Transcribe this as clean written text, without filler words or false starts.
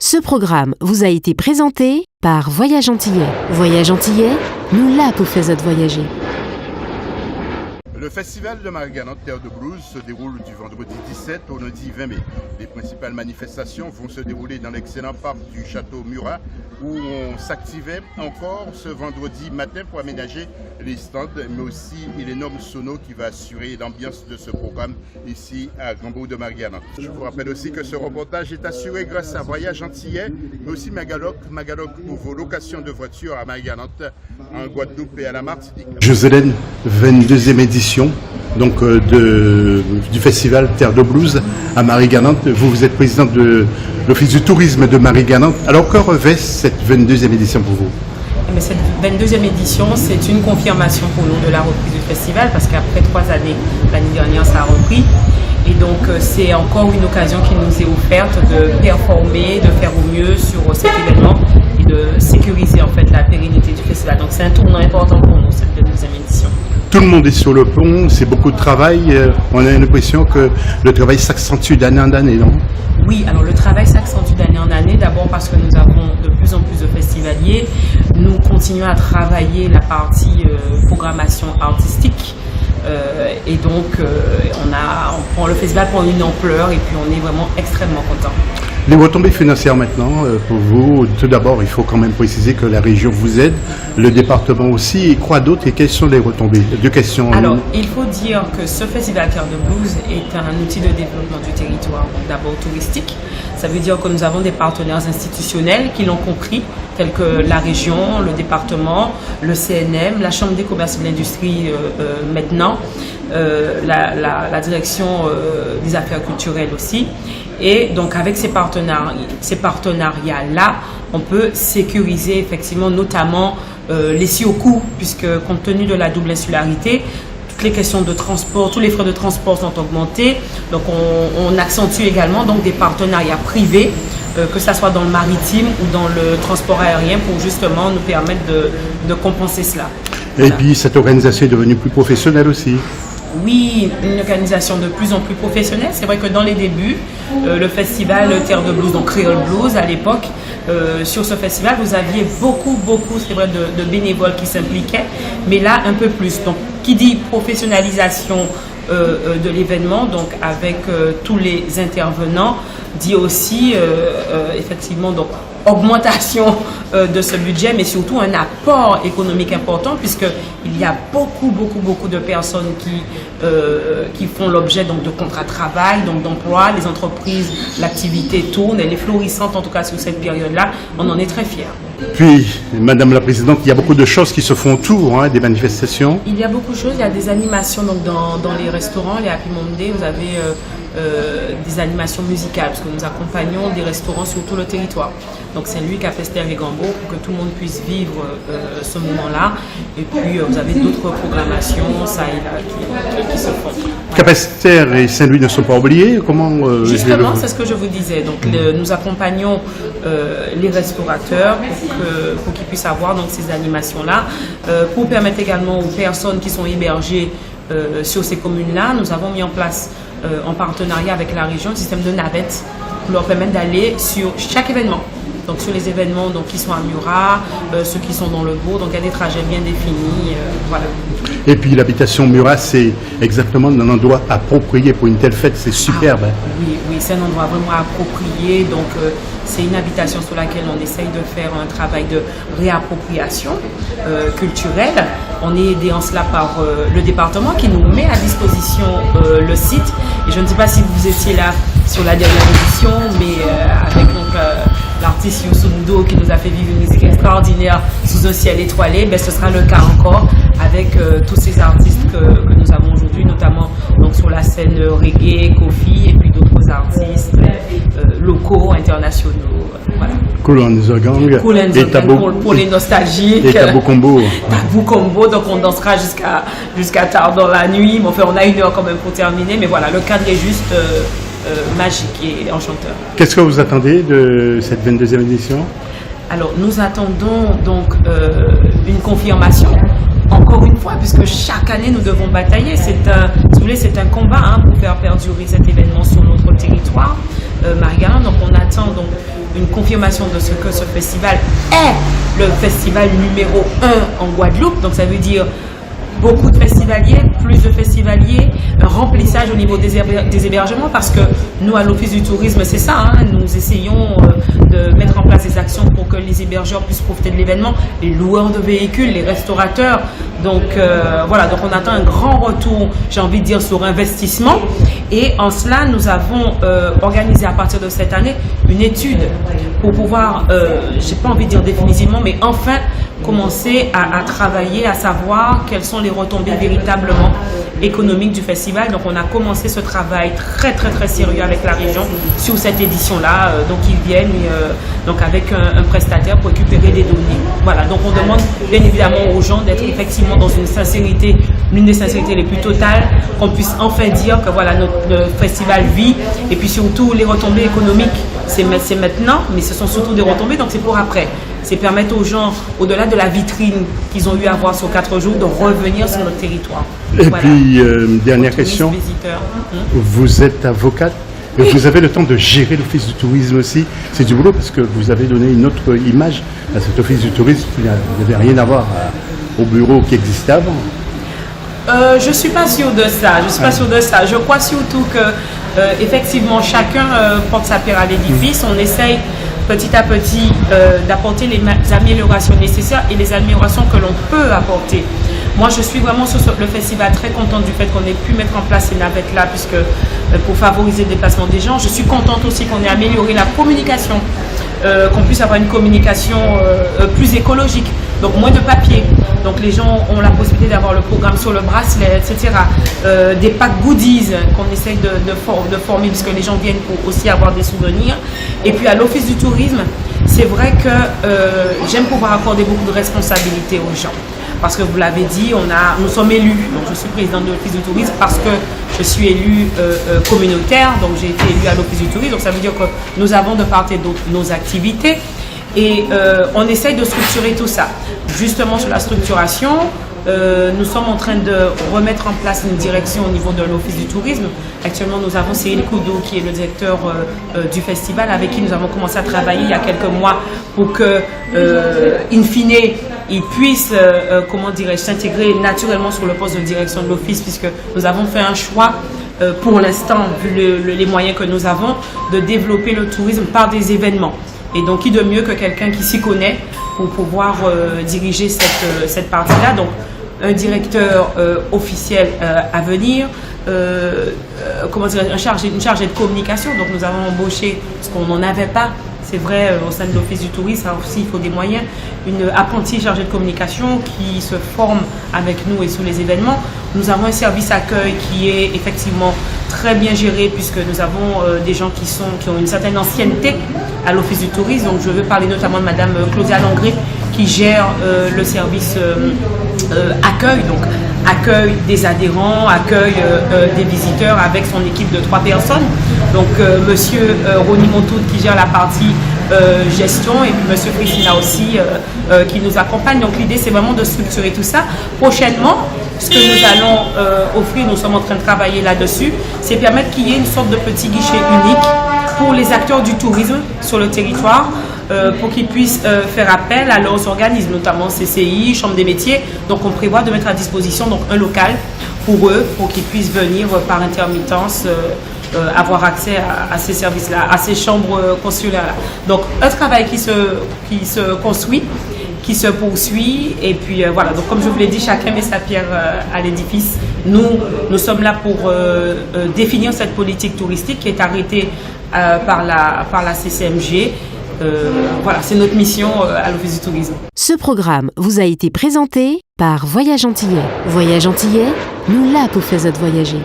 Ce programme vous a été présenté par Voyage Antillais. Voyage Antillais, nous là pour faire voyager. Le festival de Marie-Galante Terre de Blues se déroule du vendredi 17 au lundi 20 mai. Les principales manifestations vont se dérouler dans l'excellent parc du Château Murat où on s'activait encore ce vendredi matin pour aménager les stands, mais aussi l'énorme sono qui va assurer l'ambiance de ce programme ici à Gambourg de Marie-Galante. Je vous rappelle aussi que ce reportage est assuré grâce à Voyage Antillais, mais aussi Magaloc pour vos locations de voitures à Marie-Galante, en Guadeloupe et à la Martinique. Josélène, 22e édition donc, du festival Terre de Blues à Marie-Galante. Vous êtes présidente de l'Office du tourisme de Marie-Galante. Alors que revêt cette 22e édition pour vous? Mais cette 22e édition, c'est une confirmation pour nous de la reprise du festival parce qu'après 3 années, l'année dernière, ça a repris. Et donc, c'est encore une occasion qui nous est offerte de performer, de faire au mieux sur cet événement et de sécuriser en fait la pérennité du festival. Donc, c'est un tournant important pour nous, cette 22e édition. Tout le monde est sur le pont, c'est beaucoup de travail. On a l'impression que le travail s'accentue d'année en année, non? Oui, alors le travail s'accentue d'année en année, d'abord parce que nous avons de plus en plus de festivaliers. Nous continuons à travailler la partie programmation artistique. Et donc, le festival prend une ampleur et puis on est vraiment extrêmement content. Les retombées financières maintenant, pour vous, tout d'abord, il faut quand même préciser que la région vous aide, le département aussi, et quoi d'autre, et quelles sont les retombées? Deux questions. Alors, il faut dire que ce festival Terre de Blues est un outil de développement du territoire, d'abord touristique. Ça veut dire que nous avons des partenaires institutionnels qui l'ont compris, tels que la région, le département, le CNM, la Chambre des commerces et de l'industrie maintenant, la direction des affaires culturelles aussi. Et donc avec ces partenariats-là, on peut sécuriser effectivement notamment les surcoûts, puisque compte tenu de la double insularité, toutes les questions de transport, tous les frais de transport sont augmentés. Donc on accentue également donc, des partenariats privés, que ce soit dans le maritime ou dans le transport aérien, pour justement nous permettre de compenser cela. Et voilà. Puis cette organisation est devenue plus professionnelle aussi. Oui, une organisation de plus en plus professionnelle. C'est vrai que dans les débuts, le festival Terre de Blues, donc Creole Blues à l'époque, sur ce festival, vous aviez beaucoup, c'est vrai, de bénévoles qui s'impliquaient, mais là, un peu plus. Donc, qui dit professionnalisation de l'événement, donc avec tous les intervenants, dit aussi, effectivement, donc, augmentation de ce budget, mais surtout un apport économique important, puisqu'il y a beaucoup de personnes qui font l'objet donc de contrats de travail, donc d'emploi. Les entreprises, l'activité tourne, elle est florissante en tout cas sur cette période-là. On en est très fiers. Puis, Madame la Présidente, il y a beaucoup de choses qui se font autour des manifestations. Il y a beaucoup de choses, il y a des animations donc, dans les restaurants, les Happy Monday, vous avez des animations musicales, parce que nous accompagnons des restaurants sur tout le territoire. Donc c'est lui qui a fait Terre et Gambourg pour que tout le monde puisse vivre ce moment-là. Et puis vous avez d'autres programmations, ça et là, qui se font. Capesterre et Saint-Louis ne sont pas oubliés. Comment Justement, c'est ce que je vous disais. Donc nous accompagnons les restaurateurs pour qu'ils puissent avoir donc, ces animations-là, pour permettre également aux personnes qui sont hébergées sur ces communes-là. Nous avons mis en place en partenariat avec la région un système de navettes pour leur permettre d'aller sur chaque événement. Donc sur les événements donc, qui sont à Murat, ceux qui sont dans le bourg, donc il y a des trajets bien définis. Voilà. Et puis l'habitation Murat, c'est exactement un endroit approprié pour une telle fête, c'est superbe. Oui, c'est un endroit vraiment approprié. Donc c'est une habitation sur laquelle on essaye de faire un travail de réappropriation culturelle. On est aidé en cela par le département qui nous met à disposition le site. Et je ne sais pas si vous étiez là sur la dernière édition, mais avec donc l'artiste Youssou N'Dour qui nous a fait vivre une musique extraordinaire sous un ciel étoilé, ce sera le cas encore avec tous ces artistes que nous avons aujourd'hui, notamment donc, sur la scène reggae, Kofi et puis d'autres artistes locaux, internationaux. Voilà. Cool and the Gang et Tabou, pour les nostalgiques. Et Tabou Combo. Tabou Combo, donc on dansera jusqu'à tard dans la nuit. Bon, enfin, on a 1 heure quand même pour terminer, mais voilà, le cadre est juste magique et enchanteur. Qu'est-ce que vous attendez de cette 22e édition? Alors, nous attendons donc une confirmation. Encore une fois, puisque chaque année nous devons batailler, c'est un combat pour faire perdurer cet événement sur notre territoire, Marie-Galante. Donc on attend donc une confirmation de ce que ce festival est le festival numéro 1 en Guadeloupe. Donc ça veut dire beaucoup de festivaliers, plus de festivaliers, remplissage au niveau des hébergements, parce que nous, à l'Office du tourisme, c'est ça, hein, nous essayons de mettre en place des actions pour que les hébergeurs puissent profiter de l'événement, les loueurs de véhicules, les restaurateurs. Donc voilà, donc on attend un grand retour, j'ai envie de dire, sur investissement. Et en cela, nous avons organisé à partir de cette année une étude pour pouvoir, j'ai pas envie de dire définitivement, mais enfin commencer à travailler, à savoir quelles sont les retombées véritablement économiques du festival. Donc on a commencé ce travail très sérieux avec la région sur cette édition-là. Donc ils viennent donc avec un prestataire pour récupérer des données. Voilà, donc on demande bien évidemment aux gens d'être effectivement dans une sincérité, l'une des sincérités les plus totales, qu'on puisse enfin dire que voilà, notre festival vit, et puis surtout les retombées économiques, c'est maintenant, mais ce sont surtout des retombées, donc c'est pour après. C'est permettre aux gens, au-delà de la vitrine qu'ils ont eu à voir sur 4 jours, de revenir sur notre territoire. Et voilà. puis, dernière question, vous êtes avocate, et vous avez le temps de gérer l'Office du tourisme aussi. C'est du boulot parce que vous avez donné une autre image à cet Office du tourisme qui n'avait rien à voir au bureau qui existait avant. Je ne suis pas sûre de ça. Je crois surtout que effectivement chacun porte sa pierre à l'édifice. On essaye petit à petit d'apporter les améliorations nécessaires et les améliorations que l'on peut apporter. Moi, je suis vraiment sur le festival très contente du fait qu'on ait pu mettre en place ces navettes-là, puisque pour favoriser le déplacement des gens. Je suis contente aussi qu'on ait amélioré la communication, qu'on puisse avoir une communication plus écologique, donc moins de papier. Donc les gens ont la possibilité d'avoir le programme sur le bracelet, etc. Des packs goodies qu'on essaye de former, puisque les gens viennent pour aussi avoir des souvenirs. Et puis à l'Office du tourisme, c'est vrai que j'aime pouvoir accorder beaucoup de responsabilités aux gens. Parce que vous l'avez dit, nous sommes élus. Donc je suis présidente de l'Office du tourisme parce que je suis élue communautaire. Donc j'ai été élue à l'Office du tourisme. Donc ça veut dire que nous avons de part et d'autre nos activités. Et on essaye de structurer tout ça. Justement sur la structuration, nous sommes en train de remettre en place une direction au niveau de l'Office du tourisme. Actuellement, nous avons Cyril Koudou qui est le directeur du festival, avec qui nous avons commencé à travailler il y a quelques mois pour que, in fine, il puisse, s'intégrer naturellement sur le poste de direction de l'Office, puisque nous avons fait un choix pour l'instant, vu les moyens que nous avons, de développer le tourisme par des événements. Et donc, qui de mieux que quelqu'un qui s'y connaît pour pouvoir diriger cette partie-là. Donc, un directeur officiel à venir, une chargée de communication. Donc, nous avons embauché, parce qu'on n'en avait pas, c'est vrai, au sein de l'Office du tourisme, alors aussi il faut des moyens, une apprentie chargée de communication qui se forme avec nous et sur les événements. Nous avons un service accueil qui est effectivement très bien géré, puisque nous avons des gens qui ont une certaine ancienneté à l'Office du tourisme. Donc je veux parler notamment de Madame Claudia Langré qui gère le service accueil, donc accueil des adhérents, accueil des visiteurs avec son équipe de 3 personnes. Donc Monsieur Ronny Montoud qui gère la partie gestion, et puis Monsieur Christina aussi qui nous accompagne. Donc l'idée c'est vraiment de structurer tout ça. Prochainement, ce que nous allons offrir, nous sommes en train de travailler là-dessus, c'est permettre qu'il y ait une sorte de petit guichet unique pour les acteurs du tourisme sur le territoire, pour qu'ils puissent faire appel à leurs organismes, notamment CCI, Chambre des métiers. Donc on prévoit de mettre à disposition donc, un local pour eux, pour qu'ils puissent venir par intermittence avoir accès à ces services-là, à ces chambres consulaires-là. Donc un travail qui se construit, qui se poursuit, et puis voilà. Donc comme je vous l'ai dit, chacun met sa pierre à l'édifice. Nous sommes là pour définir cette politique touristique qui est arrêtée par la CCMG. Voilà, c'est notre mission à l'Office du tourisme. Ce programme vous a été présenté par Voyage Antillais. Voyage Antillais, nous là pour faire voyager.